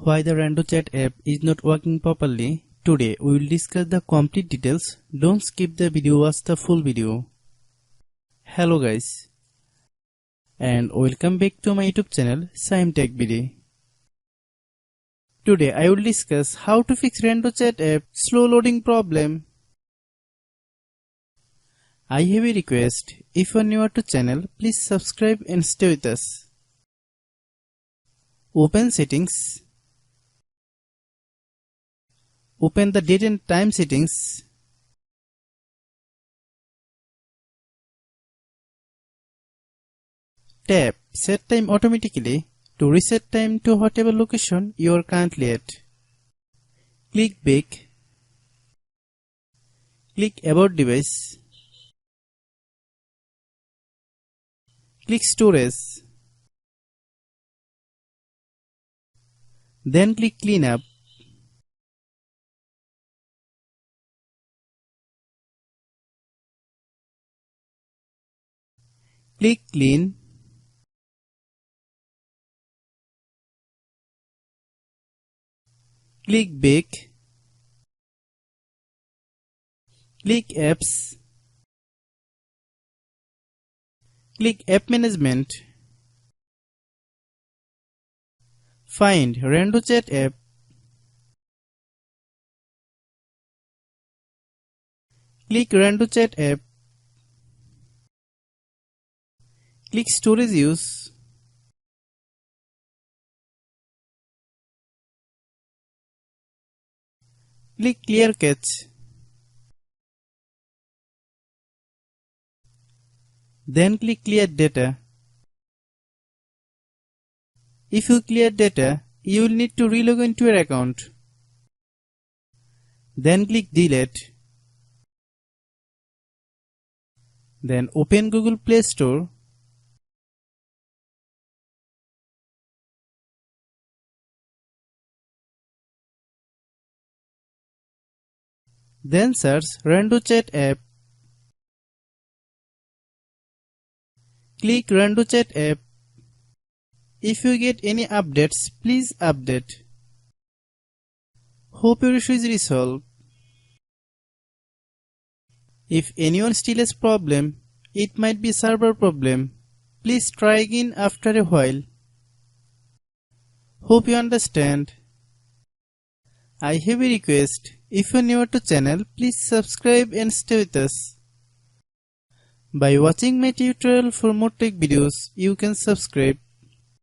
Why the RandoChat app is not working properly. Today we will discuss the complete details. Don't skip the video, watch the full video. Hello guys, and welcome back to my YouTube channel Shaem Tech Video. Today I will discuss how to fix RandoChat app slow loading problem. I have a request. If you are new to channel, please subscribe and stay with us. Open settings. Open the date and time settings. Tap Set Time Automatically to reset time to whatever location you are currently at. Click Back. Click About Device. Click Storage. Then click Cleanup. Click Clean. Click Back. Click Apps. Click App Management. Find RandoChat app. Click RandoChat app. Click Storage Use. Click Clear Cache. Then click Clear Data. If you clear data, you will need to relog into your account. Then click Delete. Then open Google Play Store. Then search RandoChat app. Click RandoChat app. If you get any updates, please update. Hope your issue is resolved. If anyone still has problem, it might be server problem. Please try again after a while. Hope you understand. I have a request. If you are new to channel, please subscribe and stay with us. By watching my tutorial for more tech videos, you can subscribe.